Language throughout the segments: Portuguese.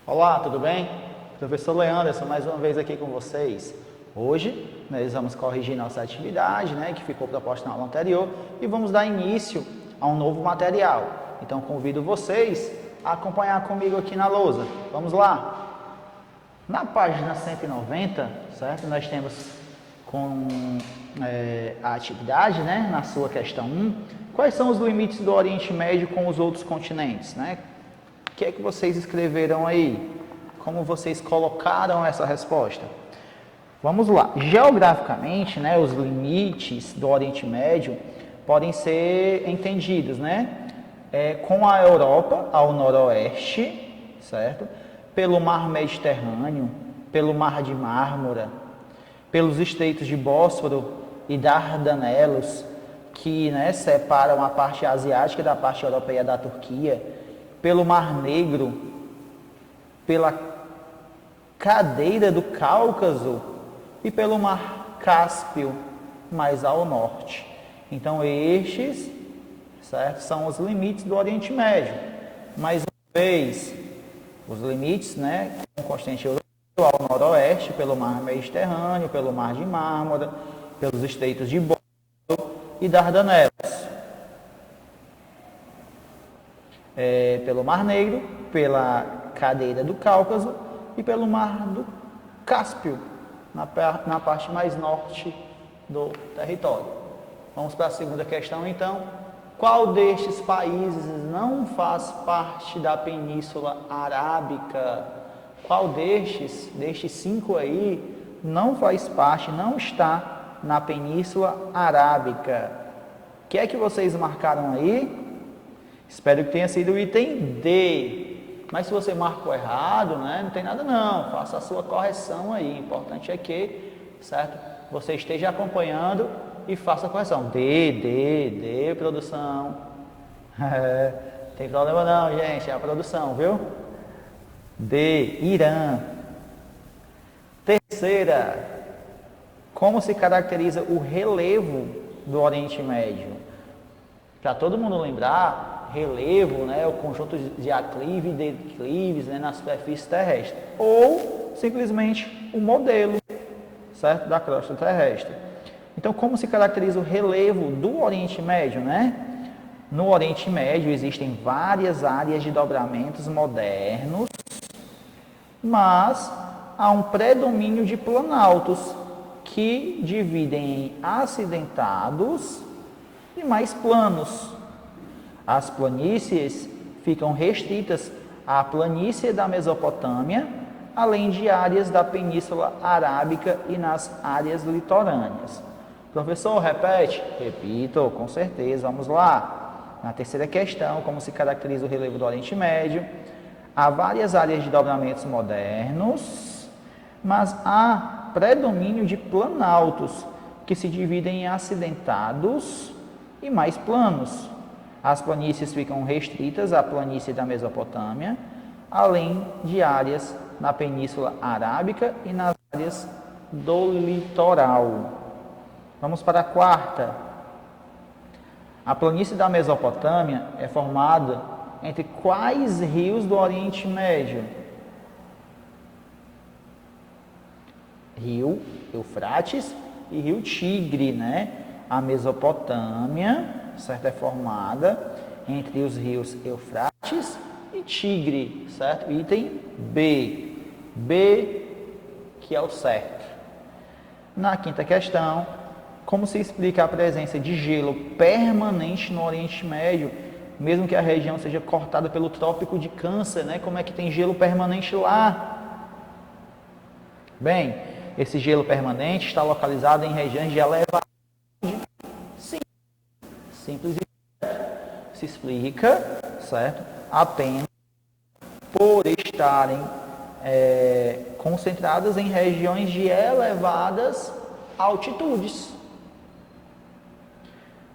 Olá, tudo bem? Professor Leanderson, mais uma vez aqui com vocês. Hoje, nós vamos corrigir nossa atividade, que ficou proposta na aula anterior, e vamos dar início a um novo material. Então, convido vocês a acompanhar comigo aqui na lousa. Vamos lá? Na página 190, certo? Nós temos a atividade, na sua questão 1, quais são os limites do Oriente Médio com os outros continentes, O que é que vocês escreveram aí? Como vocês colocaram essa resposta? Vamos lá. Geograficamente, os limites do Oriente Médio podem ser entendidos, com a Europa ao noroeste, certo? Pelo Mar Mediterrâneo, pelo Mar de Mármara, pelos estreitos de Bósforo e Dardanelos, que separam a parte asiática da parte europeia da Turquia, pelo Mar Negro, pela cadeira do Cáucaso e pelo Mar Cáspio, mais ao norte. Então, estes, certo, são os limites do Oriente Médio. Mais uma vez, os limites, com o continente europeu ao noroeste, pelo Mar Mediterrâneo, pelo Mar de Mármara, pelos estreitos de Bósforo e Dardanelos. Pelo Mar Negro, pela cadeira do Cáucaso e pelo Mar do Cáspio, na parte mais norte do território. Vamos para a segunda questão, então. Qual destes países não faz parte da Península Arábica? Qual destes 5 aí, não faz parte, não está na Península Arábica? O que é que vocês marcaram aí? Espero que tenha sido o item D. Mas se você marcou errado, não tem nada não. Faça a sua correção aí. O importante é que, certo, você esteja acompanhando e faça a correção. D, produção. Tem problema não, gente. É a produção, viu? D, Irã. Terceira, como se caracteriza o relevo do Oriente Médio? Para todo mundo lembrar, relevo, o conjunto de aclive e declives, na superfície terrestre, ou simplesmente o modelo, certo, da crosta terrestre. Então, como se caracteriza o relevo do Oriente Médio, No Oriente Médio existem várias áreas de dobramentos modernos, mas há um predomínio de planaltos que dividem em acidentados e mais planos. As planícies ficam restritas à planície da Mesopotâmia, além de áreas da Península Arábica e nas áreas litorâneas. Professor, repete? Repito, com certeza. Vamos lá. Na terceira questão, como se caracteriza o relevo do Oriente Médio? Há várias áreas de dobramentos modernos, mas há predomínio de planaltos, que se dividem em acidentados e mais planos. As planícies ficam restritas à planície da Mesopotâmia, além de áreas na Península Arábica e nas áreas do litoral. Vamos para a quarta. A planície da Mesopotâmia é formada entre quais rios do Oriente Médio? Rio Eufrates e Rio Tigre, A Mesopotâmia, certo, é formada entre os rios Eufrates e Tigre, certo? Item B. B, que é o certo. Na quinta questão, como se explica a presença de gelo permanente no Oriente Médio, mesmo que a região seja cortada pelo Trópico de Câncer, Como é que tem gelo permanente lá? Bem, esse gelo permanente está localizado em regiões de elevada. Simples e se explica, certo? Apenas por estarem concentradas em regiões de elevadas altitudes.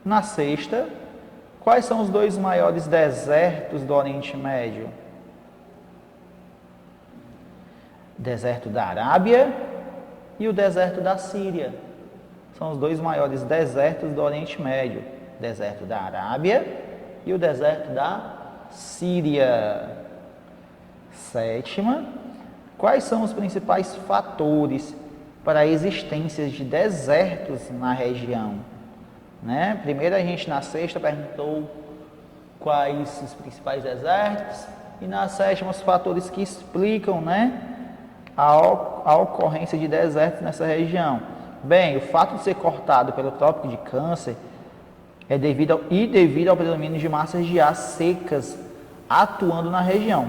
Na sexta, quais são os 2 maiores desertos do Oriente Médio? Deserto da Arábia e o deserto da Síria. São os 2 maiores desertos do Oriente Médio. Deserto da Arábia e o deserto da Síria. Sétima, quais são os principais fatores para a existência de desertos na região? Né? Primeiro a gente na sexta perguntou quais os principais desertos e na sétima os fatores que explicam, né, a ocorrência de desertos nessa região. Bem, o fato de ser cortado pelo Trópico de Câncer é devido ao predomínio de massas de ar secas atuando na região.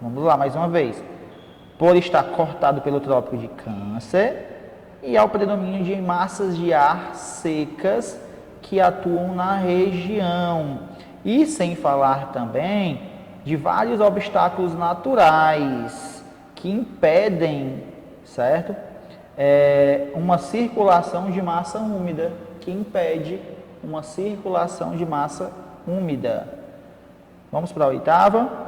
Vamos lá mais uma vez. Por estar cortado pelo Trópico de Câncer e ao predomínio de massas de ar secas que atuam na região. E sem falar também de vários obstáculos naturais que impedem, certo? Uma circulação de massa úmida, que impede uma circulação de massa úmida. Vamos para a oitava.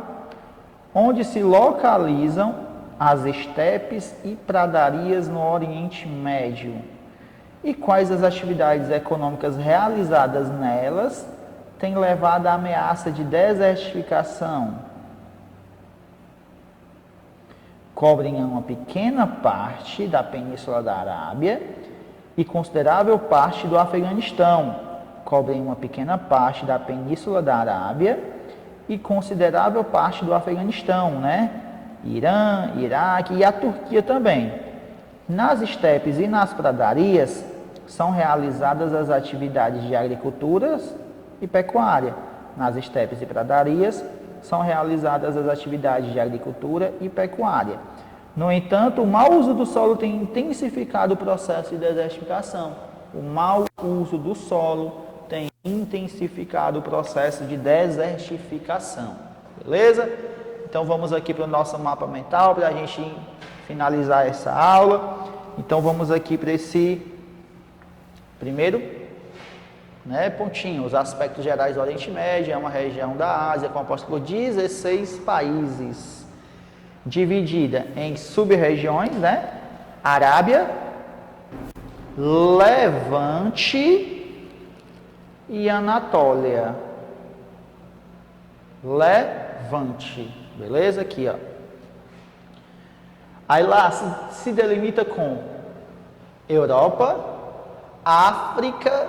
Onde se localizam as estepes e pradarias no Oriente Médio? E quais as atividades econômicas realizadas nelas têm levado à ameaça de desertificação? Cobrem uma pequena parte da Península da Arábia e considerável parte do Afeganistão. Cobrem uma pequena parte da Península da Arábia e considerável parte do Afeganistão, né? Irã, Iraque e a Turquia também. Nas estepes e nas pradarias são realizadas as atividades de agricultura e pecuária. Nas estepes e pradarias são realizadas as atividades de agricultura e pecuária. No entanto, o mau uso do solo tem intensificado o processo de desertificação. O mau uso do solo tem intensificado o processo de desertificação. Beleza? Então vamos aqui para o nosso mapa mental para a gente finalizar essa aula. Então vamos aqui para esse primeiro, né, pontinho. Os aspectos gerais do Oriente Médio é uma região da Ásia composta por 16 países, dividida em sub-regiões, né? Arábia, Levante e Anatólia. Levante, beleza? Aqui, ó. Aí lá se delimita com Europa, África,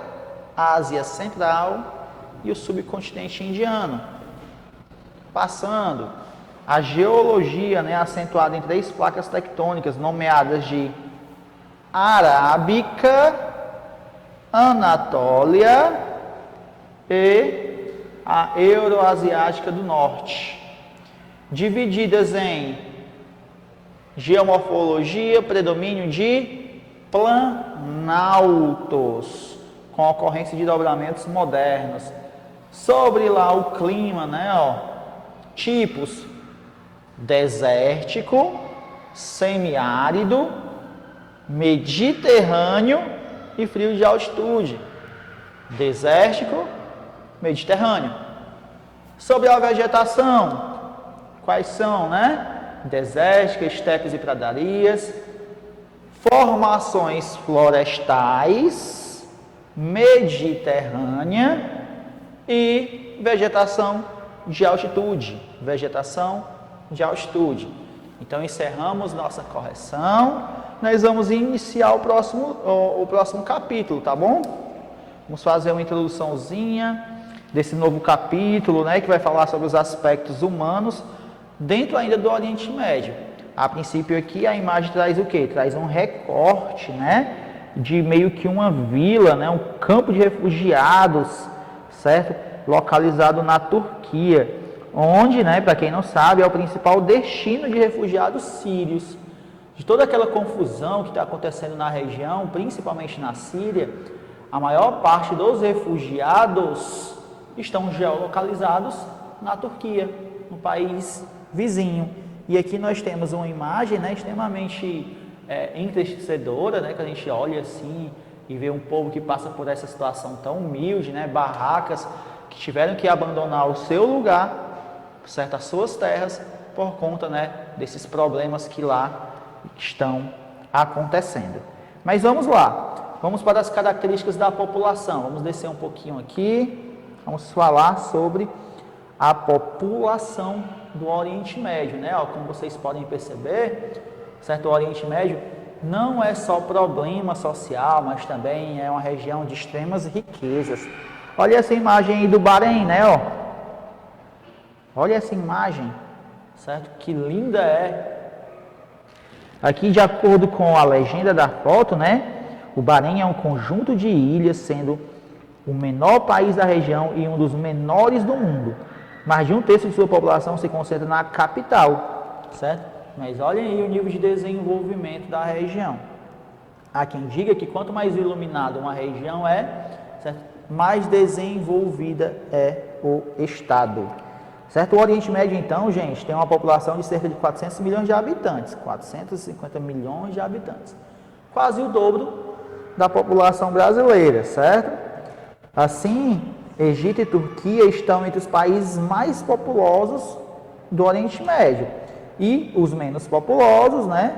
Ásia Central e o subcontinente indiano. Passando, a geologia, né, acentuada em 3 placas tectônicas, nomeadas de Arábica, Anatólia e a Euroasiática do Norte, divididas em geomorfologia, predomínio de planaltos, com ocorrência de dobramentos modernos. Sobre lá o clima, né, ó, tipos: desértico, semiárido, mediterrâneo e frio de altitude. Desértico, mediterrâneo. Sobre a vegetação, quais são, né? Desértica, estepes e pradarias, formações florestais, mediterrânea e vegetação de altitude. Vegetação de altitude. Então encerramos nossa correção. Nós vamos iniciar o próximo capítulo, tá bom? Vamos fazer uma introduçãozinha desse novo capítulo, né, que vai falar sobre os aspectos humanos dentro ainda do Oriente Médio. A princípio aqui a imagem traz o quê? Traz um recorte, né, de meio que uma vila, né, um campo de refugiados, certo? Localizado na Turquia, onde, né, para quem não sabe, é o principal destino de refugiados sírios. De toda aquela confusão que está acontecendo na região, principalmente na Síria, a maior parte dos refugiados estão geolocalizados na Turquia, no país vizinho. E aqui nós temos uma imagem, né, extremamente entristecedora, né, que a gente olha assim e vê um povo que passa por essa situação tão humilde, né, barracas que tiveram que abandonar o seu lugar, certo, as suas terras, por conta, né, desses problemas que lá estão acontecendo. Mas vamos lá, vamos para as características da população. Vamos descer um pouquinho aqui, vamos falar sobre a população do Oriente Médio, né? Ó, como vocês podem perceber, certo? O Oriente Médio não é só problema social, mas também é uma região de extremas riquezas. Olha essa imagem aí do Bahrein, né? Ó. Olha essa imagem, certo? Que linda é. Aqui, de acordo com a legenda da foto, né? O Bahrein é um conjunto de ilhas, sendo o menor país da região e um dos menores do mundo. Mais de um terço de sua população se concentra na capital, certo? Mas olhem aí o nível de desenvolvimento da região. Há quem diga que quanto mais iluminada uma região é, certo? Mais desenvolvida é o estado. Certo? O Oriente Médio, então, gente, tem uma população de cerca de 400 milhões de habitantes. 450 milhões de habitantes. Quase o dobro da população brasileira, certo? Assim, Egito e Turquia estão entre os países mais populosos do Oriente Médio. E os menos populosos, né?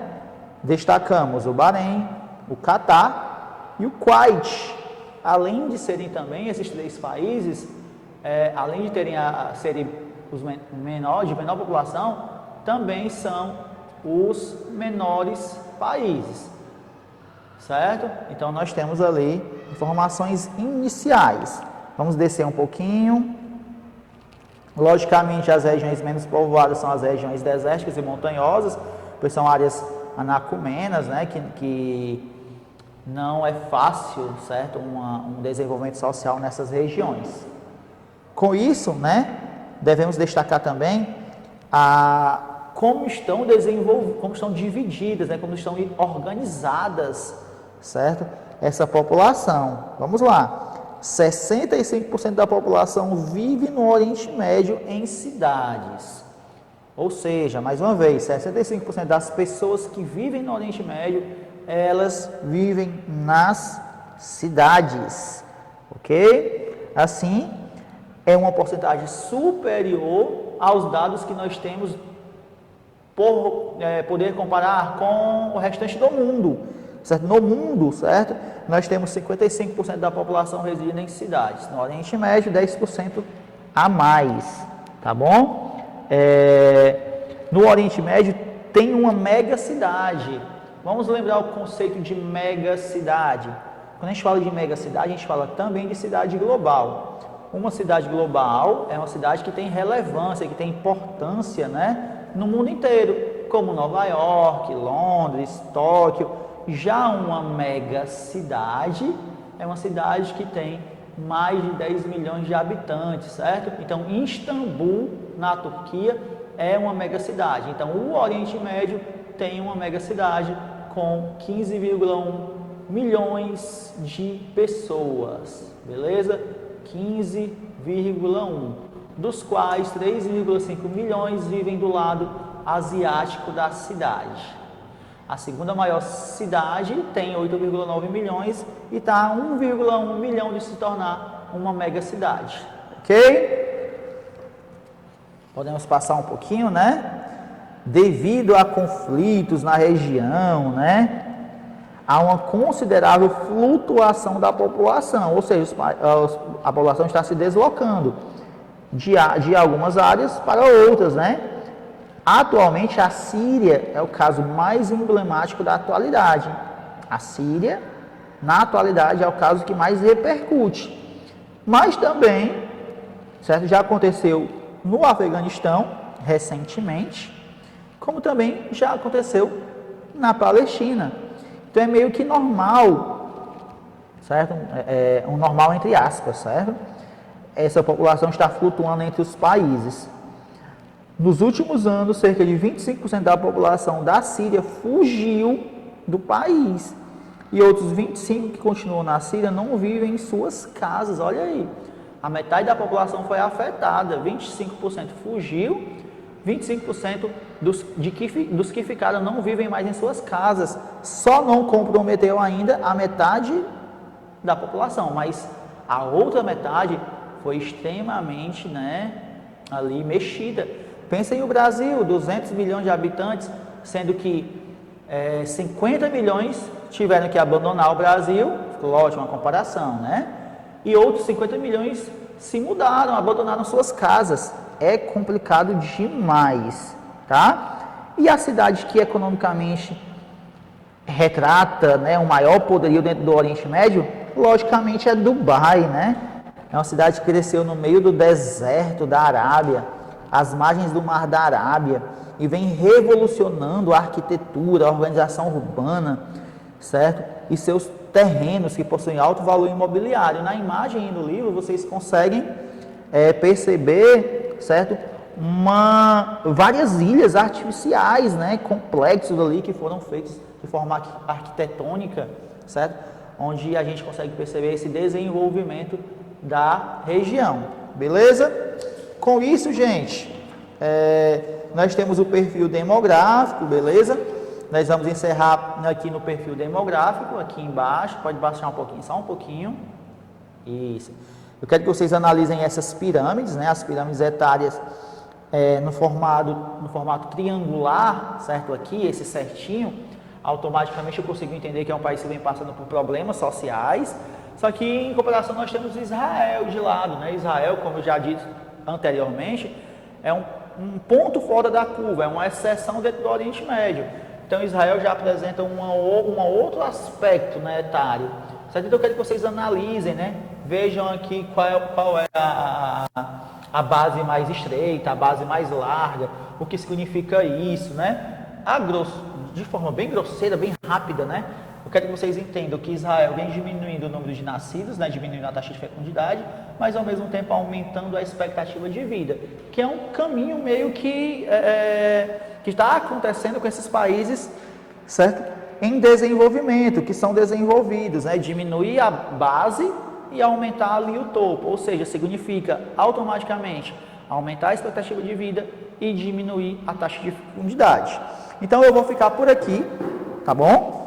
Destacamos o Bahrein, o Catar e o Kuwait. Além de serem também esses três países, além de serem os de menor população, também são os menores países, certo? Então nós temos ali informações iniciais. Vamos descer um pouquinho. Logicamente, as regiões menos povoadas são as regiões desérticas e montanhosas, pois são áreas anacumenas, né, que não é fácil, certo, um desenvolvimento social nessas regiões. Com isso, né, devemos destacar também como estão divididas, né, como estão organizadas, certo, essa população. Vamos lá. 65% da população vive no Oriente Médio em cidades. Ou seja, mais uma vez, 65% das pessoas que vivem no Oriente Médio, elas vivem nas cidades. Ok? Assim, é uma porcentagem superior aos dados que nós temos por poder comparar com o restante do mundo. Certo? No mundo, certo? Nós temos 55% da população residindo em cidades. No Oriente Médio, 10% a mais. Tá bom? No Oriente Médio tem uma mega cidade. Vamos lembrar o conceito de mega cidade. Quando a gente fala de mega cidade, a gente fala também de cidade global. Uma cidade global é uma cidade que tem relevância, que tem importância, né, no mundo inteiro, como Nova York, Londres, Tóquio. Já uma mega cidade é uma cidade que tem mais de 10 milhões de habitantes, certo? Então, Istambul, na Turquia, é uma mega cidade. Então, o Oriente Médio tem uma mega cidade com 15,1 milhões de pessoas, beleza? 15,1, dos quais 3,5 milhões vivem do lado asiático da cidade. A segunda maior cidade tem 8,9 milhões e está a 1,1 milhão de se tornar uma mega cidade. Ok? Podemos passar um pouquinho, né? Devido a conflitos na região, né? Há uma considerável flutuação da população, ou seja, a população está se deslocando de algumas áreas para outras, né? Atualmente, a Síria é o caso mais emblemático da atualidade. A Síria, na atualidade, é o caso que mais repercute. Mas também, certo, já aconteceu no Afeganistão, recentemente, como também já aconteceu na Palestina. Então, é meio que normal, certo? Um normal entre aspas, certo? Essa população está flutuando entre os países. Nos últimos anos, cerca de 25% da população da Síria fugiu do país. E outros 25% que continuam na Síria não vivem em suas casas. Olha aí, a metade da população foi afetada. 25% fugiu, 25% dos que ficaram não vivem mais em suas casas. Só não comprometeu ainda a metade da população, mas a outra metade foi extremamente, né, ali mexida. Pensem no Brasil, 200 milhões de habitantes, sendo que 50 milhões tiveram que abandonar o Brasil, lógico, uma comparação, né? E outros 50 milhões se mudaram, abandonaram suas casas. é complicado demais, tá? E a cidade que economicamente retrata, né, o maior poderio dentro do Oriente Médio, logicamente é Dubai, né? É uma cidade que cresceu no meio do deserto da Arábia, às margens do Mar da Arábia, e vem revolucionando a arquitetura, a organização urbana, certo? E seus terrenos que possuem alto valor imobiliário. Na imagem e no livro vocês conseguem perceber, certo? Várias ilhas artificiais, né? Complexos ali que foram feitos de forma arquitetônica, certo? Onde a gente consegue perceber esse desenvolvimento da região, beleza? Com isso, gente, nós temos o perfil demográfico, beleza? Nós vamos encerrar aqui no perfil demográfico, aqui embaixo, pode baixar um pouquinho, só um pouquinho, isso. Eu quero que vocês analisem essas pirâmides, né? As pirâmides etárias no formato triangular, certo? Aqui, esse certinho, automaticamente eu consigo entender que é um país que vem passando por problemas sociais. Só que em comparação nós temos Israel de lado, né? Israel, como eu já disse anteriormente, é um ponto fora da curva, é uma exceção dentro do Oriente Médio. Então Israel já apresenta um outro aspecto, né, etário. Certo? Então eu quero que vocês analisem, né? Vejam aqui qual é a base mais estreita, a base mais larga, o que significa isso, né? De forma bem grosseira, bem rápida, né? Eu quero que vocês entendam que Israel vem diminuindo o número de nascidos, né, diminuindo a taxa de fecundidade, mas ao mesmo tempo aumentando a expectativa de vida, que é um caminho meio que está acontecendo com esses países, certo? Em desenvolvimento, que são desenvolvidos, né? Diminuir a base e aumentar ali o topo, ou seja, significa automaticamente aumentar a expectativa de vida e diminuir a taxa de fecundidade. Então eu vou ficar por aqui, tá bom?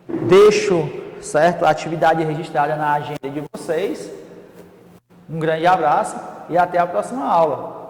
Deixo, certo, a atividade registrada na agenda de vocês. Um grande abraço e até a próxima aula.